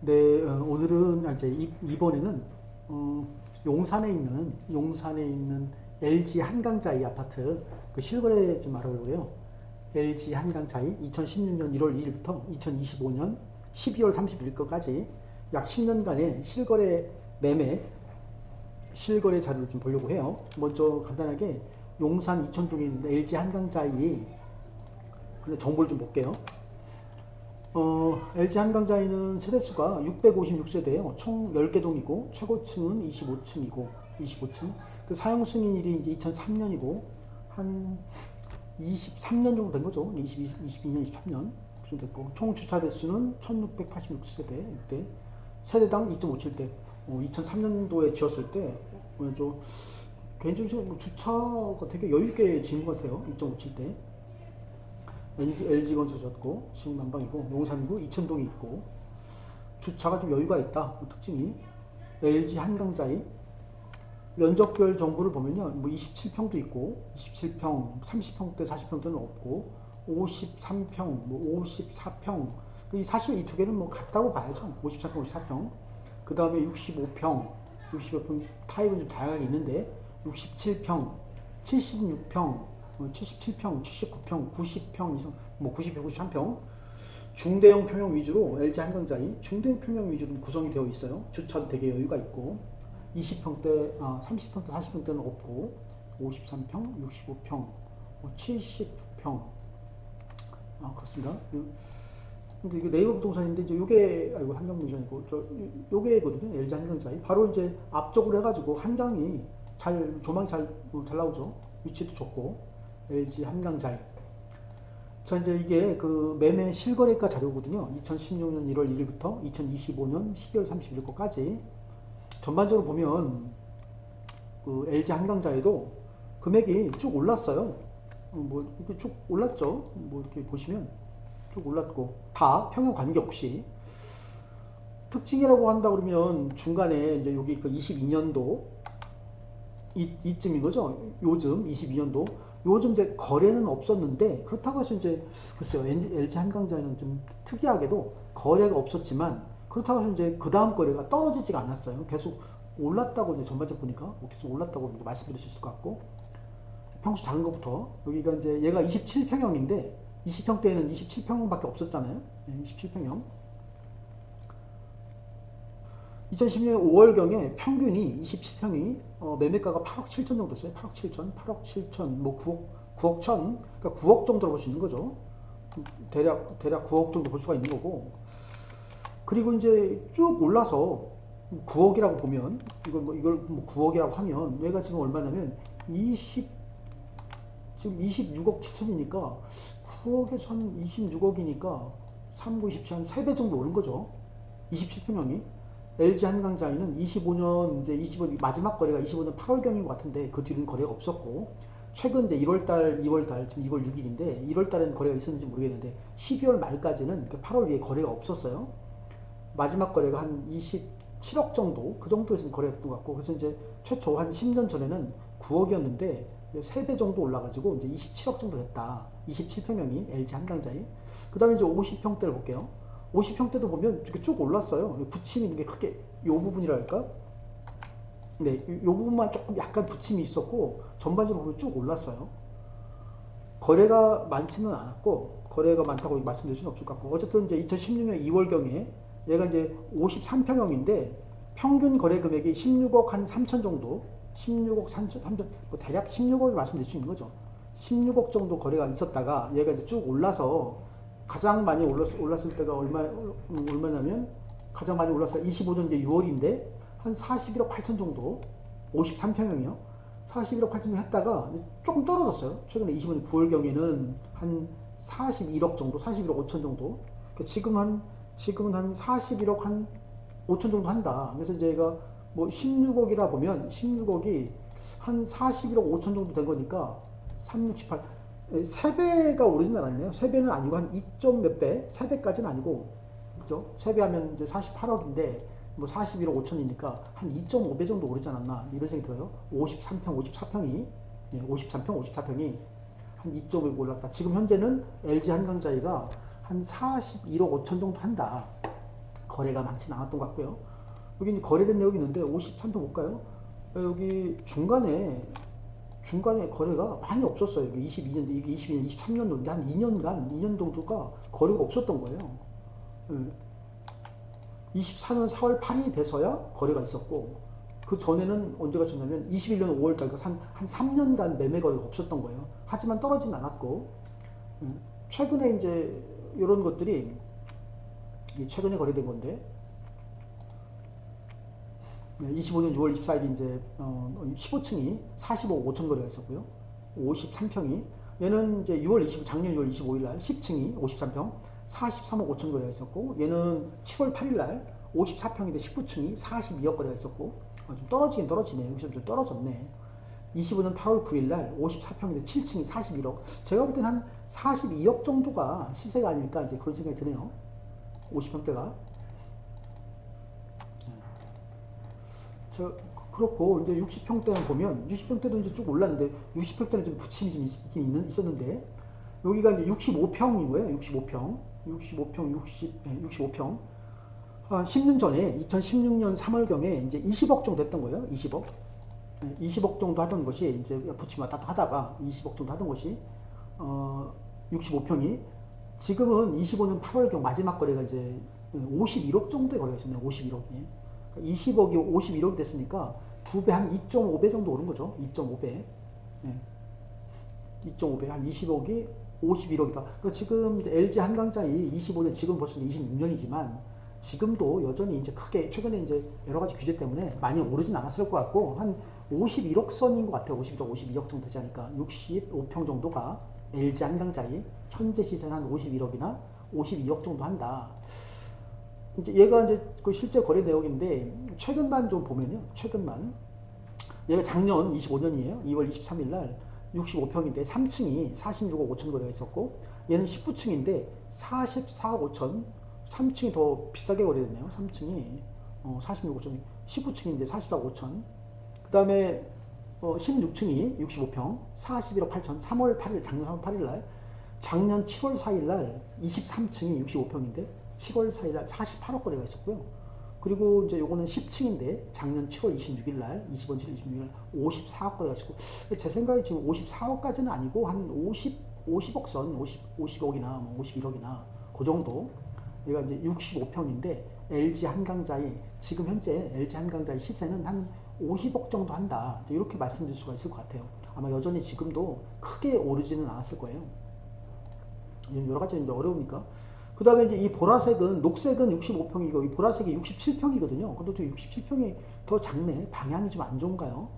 네, 오늘은 이제 이번에는 용산에 있는 LG 한강자이 아파트 그 실거래 좀 알아보려고 해요. LG 한강자이 2016년 1월 2일부터 2025년 12월 31일까지 약 10년간의 매매 실거래 자료를 좀 보려고 해요. 먼저 간단하게 용산 이천동에 있는 LG 한강자이 정보를 좀 볼게요. LG 한강자이는 세대수가 656세대예요. 총 10개 동이고 최고층은 25층. 그 사용 승인일이 이제 2003년이고 한 23년 정도 된 거죠. 22년, 23년 좀 됐고 총 주차 대수는 1686세대. 이때 세대당 2.57대. 2003년도에 지었을 때 개인적으로 주차가 되게 여유 있게 지은 것 같아요. 2.57대. LG 건설이었고 지금 난방이고 용산구 이천동이 있고 주차가 좀 여유가 있다. 그 특징이 LG 한강자이 면적별 정보를 보면요, 뭐 27평도 있고 27평, 30평대, 40평대는 없고 53평, 뭐 54평. 사실 이 두 개는 뭐 같다고 봐야죠. 53평, 54평. 그 다음에 65평 타입은 좀 다양하게 있는데 67평, 76평, 77평, 79평, 90평 이상, 뭐 90평, 93평. 중대형 평형 위주로 LG 한강자이 중대형 평형 위주로 구성이 되어 있어요. 주차도 되게 여유가 있고 20평대, 30평대, 40평대는 없고 53평, 65평, 79평. 그렇습니다. 근데 이게 네이버 부동산인데 이제 요게 아이고 한강부동산이고 요게거든요. LG 한강자이 바로 이제 앞쪽으로 해가지고 한강이 조망이 잘 나오죠. 위치도 좋고 LG 한강자이. 자, 이제 이게 그 매매 실거래가 자료거든요. 2016년 1월 1일부터 2025년 12월 31일까지 전반적으로 보면 그 LG 한강자에도 금액이 쭉 올랐어요. 뭐 이렇게 쭉 올랐죠. 뭐 이렇게 보시면 쭉 올랐고 다 평형 관계없이 특징이라고 한다 그러면 중간에 이제 여기 그 22년도 이쯤인 거죠. 요즘 22년도 요즘 이제 거래는 없었는데 그렇다고 해서 이제 글쎄요, LG 한강자에는 좀 특이하게도 거래가 없었지만 그렇다고 해서 이제 그 다음 거래가 떨어지지가 않았어요. 계속 올랐다고 이제 전반적 보니까 계속 올랐다고 말씀드릴 수 있을 것 같고 평수 작은 것부터 여기가 이제 얘가 27평형인데 20평대에는 27평형밖에 없었잖아요. 27평형. 2010년 5월경에 평균이 27평이 매매가가 8억 7천 정도였어요. 8억 7천, 뭐 9억 천, 그러니까 9억 정도로 볼 수 있는 거죠. 대략 9억 정도 볼 수가 있는 거고. 그리고 이제 쭉 올라서 9억이라고 보면 이걸 뭐 9억이라고 하면 얘가 지금 얼마냐면 지금 26억 7천이니까 9억에서 한 26억이니까 3, 9, 27, 한 3배 정도 오른 거죠. 27평형이. LG 한강자이는 25년 이제 25년 마지막 거래가 25년 8월경인 것 같은데 그 뒤로는 거래가 없었고 최근 이제 1월달, 2월달 지금 2월 6일인데 1월달에는 거래가 있었는지 모르겠는데 12월 말까지는 8월 위에 거래가 없었어요. 마지막 거래가 한 27억 정도 그 정도에서 거래했던 것 같고 그래서 이제 최초 한 10년 전에는 9억이었는데 3배 정도 올라가지고 이제 27억 정도 됐다. 27평형이 LG 한강자이. 그 다음에 이제 50평대를 볼게요. 50평대도 보면 이렇게 쭉 올랐어요. 붙임이 있는 게 크게 이 부분이랄까? 네, 이 부분만 조금 약간 붙임이 있었고 전반적으로 보면 쭉 올랐어요. 거래가 많지는 않았고 거래가 많다고 말씀드릴 수는 없을 것 같고 어쨌든 이제 2016년 2월경에 얘가 이제 53평형인데 평균 거래 금액이 16억 한 3천 정도 16억 3천 뭐 대략 16억을 말씀드릴 수 있는 거죠. 16억 정도 거래가 있었다가 얘가 이제 쭉 올라서 가장 많이 올랐을 때가 얼마냐면 가장 많이 올랐어요. 25년 이제 6월인데 한 41억 8천 정도 53평형이요. 41억 8천 정도 했다가 조금 떨어졌어요. 최근에 25년 9월경에는 한 41억 정도, 41억 5천 정도. 그러니까 지금은 한 41억 한 5천 정도 한다. 그래서 이제 얘가 뭐 16억이라 보면 16억이 한 41억 5천 정도 된 거니까 3, 6, 18 3배가 오르진 않았네요. 3배는 아니고 한 2. 몇 배? 3배까지는 아니고 그죠? 3배 하면 이제 48억인데 뭐 41억 5천이니까 한 2.5배 정도 오르지 않았나 이런 생각이 들어요. 53평, 54평이 53평, 54평이 한 2.5배 올랐다. 지금 현재는 LG 한강자이가 한 41억 5천 정도 한다. 거래가 많지는 않았던 것 같고요. 여기 이제 거래된 내역이 있는데 53편 볼까요? 여기 중간에 거래가 많이 없었어요. 이게 22년, 이게 22년, 23년도인데 한 2년 정도가 거래가 없었던 거예요. 24년 4월 8일이 돼서야 거래가 있었고, 그 전에는 언제가 있었냐면 21년 5월달, 그러니까 한 3년간 매매 거래가 없었던 거예요. 하지만 떨어지진 않았고, 최근에 이제 이런 것들이 최근에 거래된 건데, 25년 6월 24일 이제 15층이 45억 5천 거래가 있었고요. 53평이 얘는 이제 작년 6월 25일 날 10층이 53평 43억 5천 거래가 있었고, 얘는 7월 8일 날 54평인데 19층이 42억 거래가 있었고, 좀 떨어지긴 떨어지네. 여기서 좀 떨어졌네. 25년 8월 9일 날 54평인데 7층이 41억. 제가 볼 때는 한 42억 정도가 시세가 아닐까 이제 그런 생각이 드네요. 50평대가. 그렇고 이제 60평대만 보면 60평대도 이제 쭉 올랐는데 60평대는 좀 부침이 좀 있었는데, 여기가 이제 65평이고요. 65평. 한 10년 전에 2016년 3월경에 이제 20억 정도 했던 거예요. 20억 정도 하던 것이 이제 부침이 왔다 갔다 하다가 20억 정도 하던 것이 65평이 지금은 25년 8월경 마지막 거래가 이제 51억 정도의 거래가 있었네요. 51억이. 20억이 51억이 됐으니까 2배, 한 2.5배 정도 오른 거죠. 2.5배. 2.5배. 한 20억이 51억이다. 그러니까 지금 LG 한강자이 25년, 지금 벌써 26년이지만 지금도 여전히 이제 크게 최근에 이제 여러 가지 규제 때문에 많이 오르진 않았을 것 같고, 한 51억 선인 것 같아요. 51억, 52억 정도 되지 않을까. 65평 정도가 LG 한강자이 현재 시세는 한 51억이나 52억 정도 한다. 이제 얘가 이제 그 실제 거래 내역인데, 최근만 좀 보면요. 얘가 작년 25년이에요. 2월 23일 날 65평인데 3층이 46억 5천 거래가 있었고, 얘는 19층인데 44억 5천, 3층이 더 비싸게 거래됐네요. 3층이 46억 5천, 19층인데 44억 5천. 그 다음에 16층이 65평 41억 8천, 3월 8일, 작년 3월 8일 날, 작년 7월 4일 날 23층이 65평인데 7월 4일 날 48억 거래가 있었고요. 그리고 이제 요거는 10층인데 작년 7월 26일 날, 25년 7월 26일 날 54억 거래가 있었고, 제 생각에 지금 54억까지는 아니고 한 50억 선, 50억이나 뭐 51억이나 그 정도. 얘가 이제 65평인데 LG 한강자의 지금 현재 LG 한강자의 시세는 한 50억 정도 한다. 이렇게 말씀드릴 수가 있을 것 같아요. 아마 여전히 지금도 크게 오르지는 않았을 거예요. 여러 가지 이제 어려우니까. 그 다음에 이제 이 보라색은, 녹색은 65평이고 이 보라색이 67평이거든요. 근데 또 67평이 더 작네. 방향이 좀 안 좋은가요?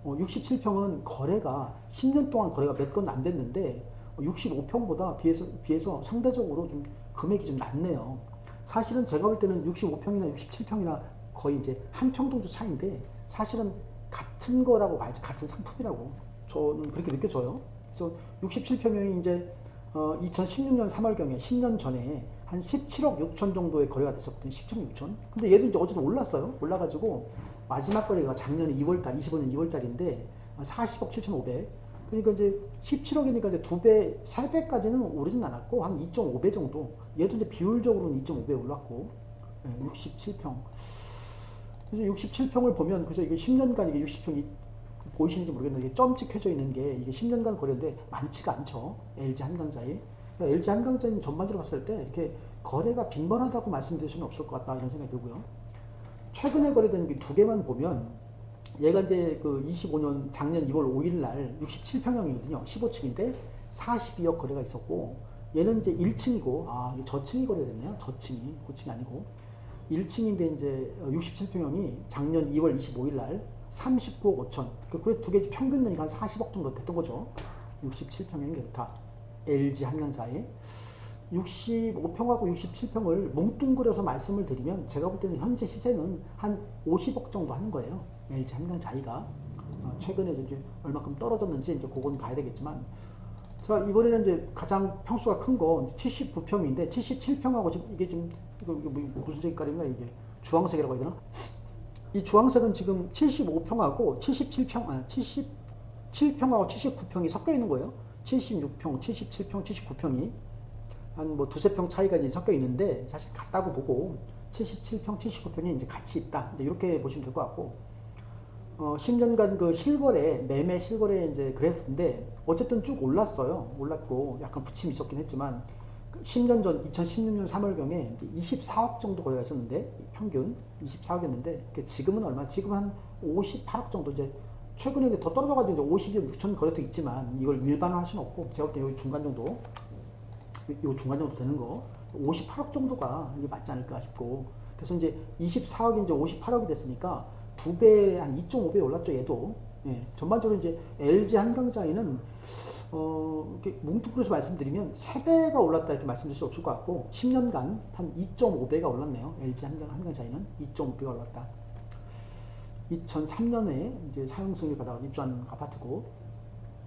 67평은 거래가 10년 동안 거래가 몇 건 안 됐는데 65평보다 비해서 상대적으로 좀 금액이 좀 낮네요. 사실은 제가 볼 때는 65평이나 67평이나 거의 이제 한 평 정도 차이인데, 사실은 같은 거라고 봐야지, 같은 상품이라고 저는 그렇게 느껴져요. 그래서 67평이 이제 2016년 3월경에 10년 전에 한 17억 6천 정도의 거래가 됐었거든요. 17억 6천. 근데 얘도 이제 어제는 올랐어요. 올라가지고 마지막 거래가 작년 2월달, 25년 2월달인데 40억 7,500. 그러니까 이제 17억이니까 이제 2배, 3배까지는 오르진 않았고 한 2.5배 정도. 얘도 이제 비율적으로는 2.5배 올랐고, 67평. 그래서 67평을 보면 그죠, 이게 10년간 이게 60평이 보이시는지 모르겠는데 이게 점 찍혀져 있는 게 이게 10년간 거래인데 많지가 않죠. LG 한강자에. 그러니까 LG 한강자는 전반적으로 봤을 때 이렇게 거래가 빈번하다고 말씀드릴 수는 없을 것 같다 이런 생각이 들고요. 최근에 거래된 게 두 개만 보면, 얘가 이제 그 25년 작년 2월 5일 날 67평형이거든요. 15층인데 42억 거래가 있었고, 얘는 이제 1층이고, 저층이 거래됐네요. 저층이, 고층이 아니고. 1층인데 이제 67평형이 작년 2월 25일 날 39억 5천. 그 두 개 평균 한 40억 정도 됐던 거죠. 67평형이 다 LG 한강자에. 65평하고 67평을 뭉뚱그려서 말씀을 드리면, 제가 볼 때는 현재 시세는 한 50억 정도 하는 거예요. LG 한강자이가. 최근에 이제 얼마큼 떨어졌는지 이제 그건 봐야 되겠지만, 자, 이번에는 이제 가장 평수가 큰 거 79평인데 77평하고 지금 이게 지금 이거 무슨 색깔인가, 이게 주황색이라고 해야 되나? 이 주황색은 지금 75평하고 77평하고 79평이 섞여 있는 거예요. 76평, 77평, 79평이 한 뭐 두세 평 차이가 이제 섞여 있는데 사실 같다고 보고, 77평, 79평이 이제 같이 있다. 이제 이렇게 보시면 될 것 같고, 10년간 그 실거래, 매매 실거래 이제 그래프인데, 어쨌든 쭉 올랐어요. 올랐고, 약간 부침이 있었긴 했지만, 10년 전, 2016년 3월경에 24억 정도 거래가 있었는데, 평균 24억이었는데, 지금은 얼마? 지금은 한 58억 정도 이제, 최근에 더 떨어져가지고 이제 52억 6천 거래도 있지만, 이걸 일반화할 수는 없고, 제가 볼 때 여기 중간 정도, 요 중간 정도 되는 거, 58억 정도가 이게 맞지 않을까 싶고, 그래서 이제 24억이 이제 58억이 됐으니까, 2배, 한 2.5배 올랐죠, 얘도. 예, 전반적으로 이제 LG 한강자이는 이렇게 뭉뚱그려서 말씀드리면 3배가 올랐다 이렇게 말씀드릴 수 없을 것 같고 10년간 한 2.5배가 올랐네요. LG 한강자이는 2.5배가 올랐다. 2003년에 이제 사용승인을 받아 입주한 아파트고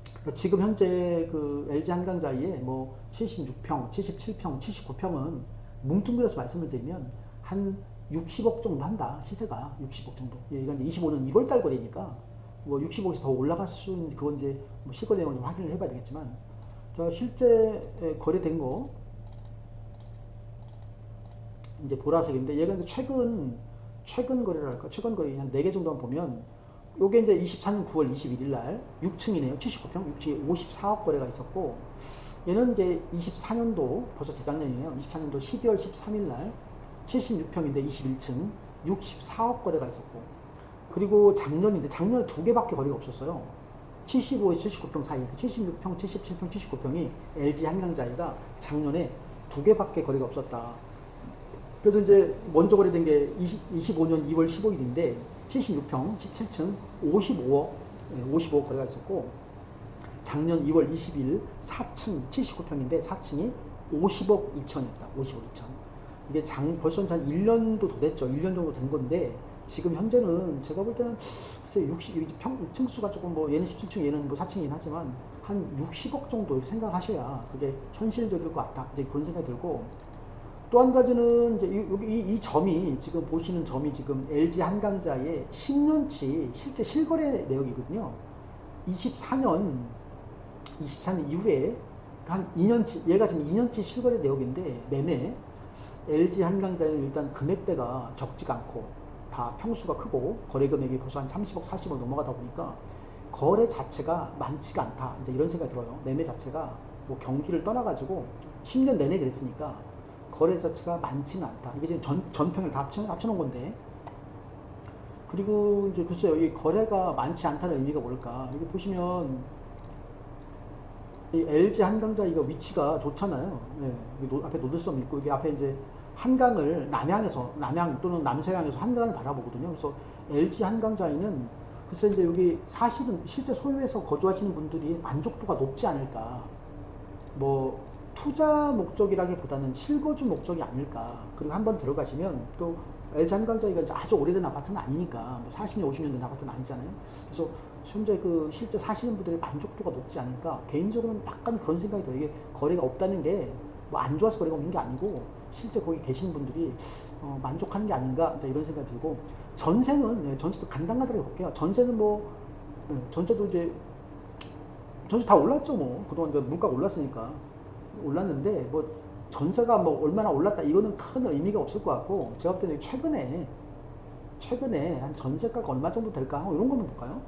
그러니까 지금 현재 그 LG 한강자이의 뭐 76평, 77평, 79평은 뭉뚱그려서 말씀을 드리면 한 60억 정도 한다. 시세가 60억 정도. 예, 이건 이제 25년 1월달 거래니까 뭐 60억에서 더 올라갈 수 있는 그건 이제 뭐 실거래 내용을 좀 확인을 해봐야 되겠지만 자 실제 거래된 거 이제 보라색인데 얘가 이제 최근 거래랄까 최근 거래 한 4개 정도만 보면 요게 이제 24년 9월 21일 날 6층이네요. 79평 6층에 54억 거래가 있었고 얘는 이제 24년도 벌써 재작년이에요. 24년도 12월 13일 날 76평인데 21층 64억 거래가 있었고 그리고 작년인데 작년에 2개밖에 거래가 없었어요. 75에서 79평 사이 76평, 77평, 79평이 LG 한강자이가 작년에 2개밖에 거래가 없었다. 그래서 이제 먼저 거래된 게 25년 2월 15일인데 76평, 17층 55억 55억 거래가 있었고 작년 2월 20일 4층 79평인데 4층이 50억 2천이었다. 50억 2천. 이게 벌써 한 1년도 더 됐죠. 1년 정도 된 건데 지금 현재는 제가 볼 때는 글쎄 층수가 조금 뭐 얘는 17층 얘는 뭐 4층이긴 하지만 한 60억 정도 이렇게 생각하셔야 그게 현실적일 것 같다. 이제 그런 생각이 들고 또 한 가지는 이제 여기 이 점이 지금 보시는 점이 지금 LG 한강자의 10년치 실제 실거래 내역이거든요. 24년 이후에 한 2년치 얘가 지금 2년치 실거래 내역인데 매매 LG 한강자는 일단 금액대가 적지가 않고 다 평수가 크고 거래 금액이 벌써 한 30억 40억 넘어가다 보니까 거래 자체가 많지가 않다 이제 이런 생각이 들어요. 매매 자체가 뭐 경기를 떠나가지고 10년 내내 그랬으니까 거래 자체가 많지는 않다. 이게 지금 전평을 다 합쳐놓은 건데 그리고 이제 글쎄요 이 거래가 많지 않다는 의미가 뭘까. 여기 보시면 이 LG 한강자 이거 위치가 좋잖아요. 네, 앞에 노들섬 있고 이게 앞에 이제 한강을 남양 또는 남서양에서 한강을 바라보거든요. 그래서 LG 한강자이는 글쎄 이제 여기 사실은 실제 소유해서 거주하시는 분들이 만족도가 높지 않을까. 뭐 투자 목적이라기보다는 실거주 목적이 아닐까. 그리고 한번 들어가시면 또 LG 한강자이가 이제 아주 오래된 아파트는 아니니까 뭐 40년 50년 된 아파트는 아니잖아요. 그래서 현재 그 실제 사시는 분들의 만족도가 높지 않을까. 개인적으로는 약간 그런 생각이 들어요. 이게 거래가 없다는 게 뭐 안 좋아서 거래가 없는 게 아니고 실제 거기 계시는 분들이 만족하는 게 아닌가 이런 생각이 들고 전세는 전세도 간단하게 볼게요. 전세는 뭐 전세도 이제 전세 다 올랐죠. 뭐 그동안 물가가 올랐으니까 올랐는데 뭐 전세가 뭐 얼마나 올랐다 이거는 큰 의미가 없을 것 같고 제가 볼 때는 최근에 한 전세가가 얼마 정도 될까 이런 거만 볼까요?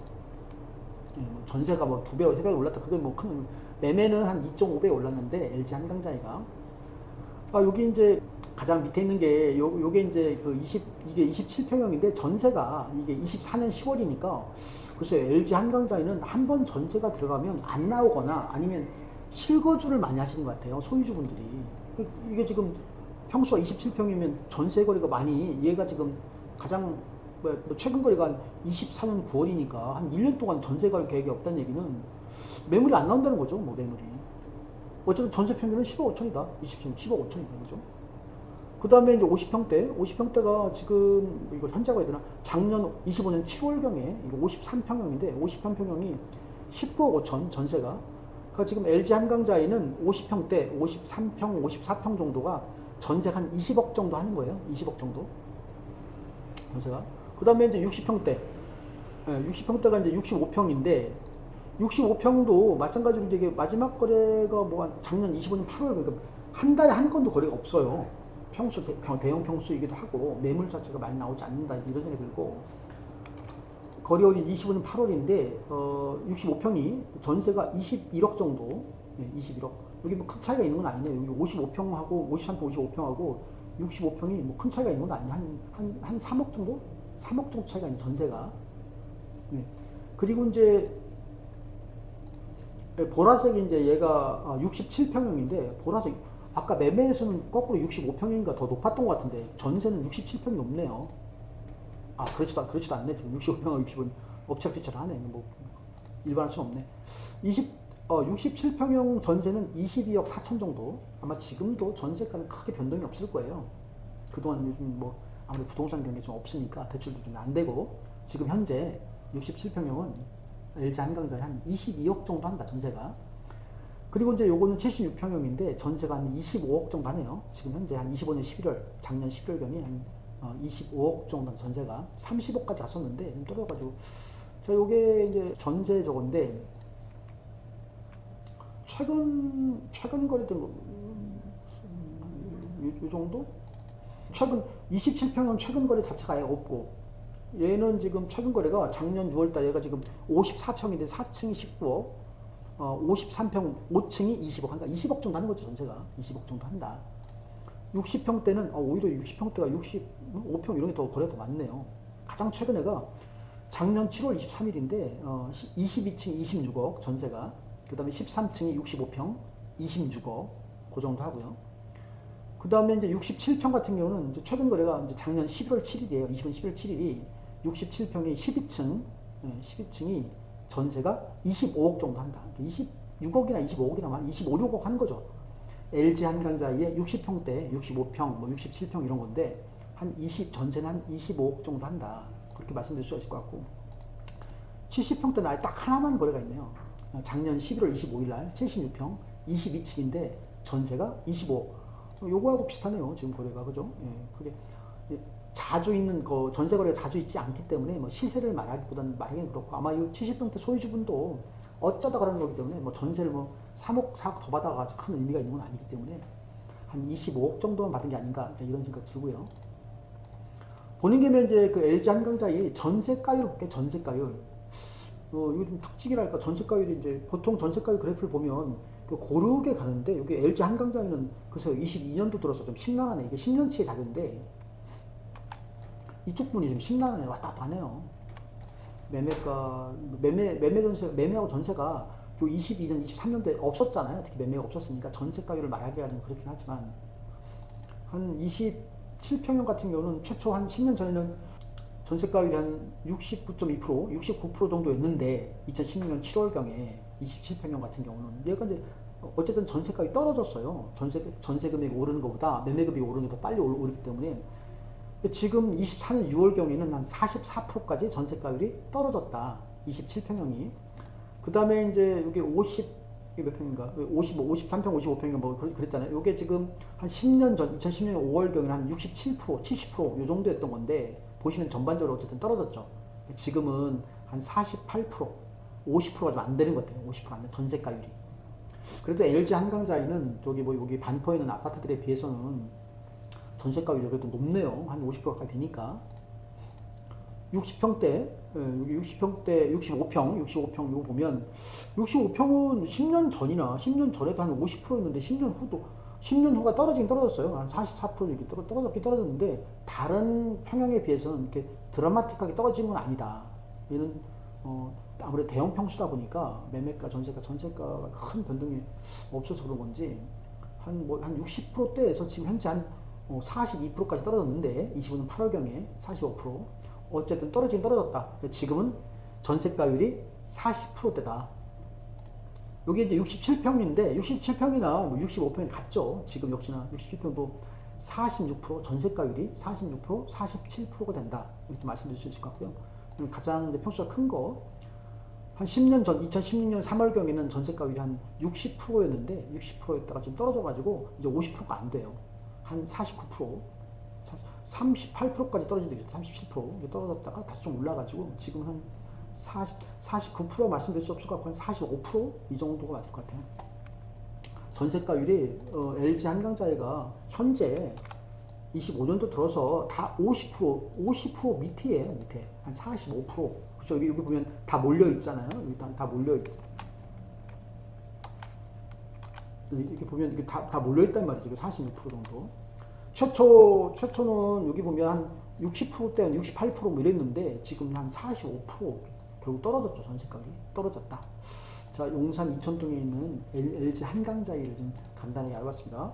예, 뭐 전세가 뭐 2배, 3배 올랐다. 그게 뭐 큰 매매는 한 2.5배 올랐는데 LG 한강자이가 여기 이제 가장 밑에 있는 게 요게 이제 이게 27평형인데 전세가 이게 24년 10월이니까 글쎄요 LG 한강자이는 한 번 전세가 들어가면 안 나오거나 아니면 실거주를 많이 하시는 것 같아요. 소유주분들이. 이게 지금 평수가 27평이면 전세 거래가 많이 얘가 지금 가장 뭐 최근 거래가 24년 9월이니까 한 1년 동안 전세 갈 계획이 없다는 얘기는 매물이 안 나온다는 거죠. 뭐 매물이. 어쨌든 전세 평균은 10억 5천이다. 20평 10억 5천이다. 그죠? 그 다음에 이제 50평대가 지금 이거 현재가 해야 되나? 작년 25년 7월경에 이거 53평형인데 53평형이 19억 5천 전세가. 그러니까 지금 LG 한강자이는 50평대, 53평, 54평 정도가 전세가 한 20억 정도 하는 거예요. 20억 정도. 전세가. 그 다음에 이제 60평대. 60평대가 이제 65평인데 65평도 마찬가지로 이제 마지막 거래가 뭐 작년 25년 8월 그러니까 한 달에 한 건도 거래가 없어요. 대형 평수이기도 하고 매물 자체가 많이 나오지 않는다 이런 생각이 들고 거래일이 25년 8월인데 65평이 전세가 21억 정도 21억 여기 뭐 큰 차이가 있는 건 아니네요. 여기 55평하고 53평 55평하고 65평이 뭐 큰 차이가 있는 건 아니에요. 한 3억 정도? 3억 정도 차이가 있는 전세가 네. 그리고 이제 보라색이 이제 얘가 67평형인데 보라색 아까 매매에서는 거꾸로 65평인가 더 높았던 것 같은데 전세는 67평이 높네요. 아 그렇지도 않네. 지금 65평하고 60은 엎치락뒤치락 하네. 뭐 일반할 수는 없네. 67평형 전세는 22억 4천 정도. 아마 지금도 전세가는 크게 변동이 없을 거예요. 그동안 요즘 뭐 아무래도 부동산 경기 좀 없으니까 대출도 좀 안 되고 지금 현재 67평형은 LG 한강자에 한 22억 정도 한다 전세가. 그리고 이제 요거는 76평형인데 전세가 한 25억 정도 하네요. 지금 현재 한 25년 11월 작년 11월경에 한 25억 정도 전세가 30억까지 갔었는데 좀 떨어져가지고 자 요게 이제 전세 저건데 최근 거래된 거 요 정도? 최근 27평은 최근 거래 자체가 아예 없고 얘는 지금 최근 거래가 작년 6월달 얘가 지금 54평인데 4층이 19억 53평 5층이 20억 그러니까 20억 정도 하는 거죠 전세가 20억 정도 한다. 60평대는 오히려 60평대가 65평 이런 게 더 거래가 더 많네요. 가장 최근 애가 작년 7월 23일인데 22층 26억 전세가 그 다음에 13층이 65평 26억 그 정도 하고요. 그 다음에 이제 67평 같은 경우는 이제 최근 거래가 이제 작년 11월 7일이에요. 20년 11월 7일이 67평이 12층 12층이 전세가 25억 정도 한다. 26억이나 25억이나 한 25, 6억 하는 거죠. LG 한강자이의 60평대, 65평, 뭐 67평 이런 건데 전세는 한 25억 정도 한다. 그렇게 말씀드릴 수 있을 것 같고 70평대는 아예 딱 하나만 거래가 있네요. 작년 11월 25일 날 76평 22층인데 전세가 25억. 요거하고 비슷하네요. 지금 거래가 그죠? 예, 그게 자주 있는 거 전세 거래가 자주 있지 않기 때문에 뭐 시세를 말하기보다는 말하기는 그렇고 아마 이 70평대 소유주분도 어쩌다 그러는 거기 때문에 뭐 전세를 뭐 3억 4억 더 받아가지고 큰 의미가 있는 건 아니기 때문에 한 25억 정도만 받은 게 아닌가 이런 생각 들고요. 보는 김에 이제 그 LG 한강자의 전세가율 볼게요. 전세가율. 이거 좀 특징이랄까 전세가율이 이제 보통 전세가율 그래프를 보면 고르게 가는데 여기 LG 한강자에는 글쎄요 22년도 들어서 좀 심란하네. 이게 10년치의 자료인데 이쪽 분이 좀 심란하네. 왔다 갔다 하네요. 매매가 매매하고 전세가 요 22년 23년도에 없었잖아요. 특히 매매가 없었으니까 전세가율을 말하기가 좀 그렇긴 하지만 한 27평형 같은 경우는 최초 한 10년 전에는 전세가율이 한 69.2%, 69% 정도였는데 2016년 7월경에 27평형 같은 경우는 얘가 이제 어쨌든 전세가율이 떨어졌어요. 전세 금액이 오르는 것보다 매매 금액이 오르는 게 더 빨리 오르기 때문에 지금 24년 6월경에는 한 44%까지 전세가율이 떨어졌다. 27평형이. 그 다음에 이제 여기 이게 몇 평인가? 53평, 55평인가 뭐 그랬잖아요. 이게 지금 한 10년 전, 2010년 5월경에는 한 67%, 70%요 정도였던 건데 보시면 전반적으로 어쨌든 떨어졌죠. 지금은 한 48%, 50%가 좀 안 되는 것 같아요. 50% 안 돼, 전세가율이. 그래도 LG 한강자이는 저기 뭐 여기 반포에 있는 아파트들에 비해서는 전세가율이 그래도 높네요. 한 50% 가까이 되니까. 60평대, 여기 60평대, 65평 이거 보면 65평은 10년 전이나 10년 전에도 한 50%였는데 10년 후가 떨어지긴 떨어졌어요. 한 44% 이렇게 떨어졌긴 떨어졌는데 다른 평형에 비해서는 이렇게 드라마틱하게 떨어진 건 아니다. 얘는 아무래도 대형 평수다 보니까 매매가, 전세가가 큰 변동이 없어서 그런 건지 한 60%대에서 지금 현재 한 42%까지 떨어졌는데 25년 8월경에 45% 어쨌든 떨어지긴 떨어졌다. 지금은 전세가율이 40%대다. 여기 이제 67평인데 67평이나 뭐 65평이 같죠. 지금 역시나 67평도 46% 전세가율이 46% 47%가 된다. 이렇게 말씀드릴 수 있을 것 같고요. 가장 평수가 큰 거 한 10년 전 2016년 3월경에는 전세가율이 한 60%였는데 60%였다가 지금 떨어져가지고 이제 50%가 안 돼요. 한 49%, 38%까지 떨어진 데 있어요. 37% 이게 떨어졌다가 다시 좀 올라가지고 지금 한 49% 말씀드릴 수 없을 것 같고 한 45%이 정도가 맞을 것 같아요. 전세가율이 LG 한강자이가 현재 25년도 들어서 다 50% 밑이에요. 밑에 한 45%. 그렇죠? 여기 보면 다 몰려 있잖아요. 여기 다 몰려 있. 이렇게 보면 이게 다 몰려 있단 말이죠. 46% 정도. 최초는 여기 보면 한 60%대, 한 68%뭐 이랬는데 지금 한 45% 결국 떨어졌죠. 전세가격이 떨어졌다. 자, 용산 이천동에 있는 LG 한강자이를 좀 간단히 알아봤습니다.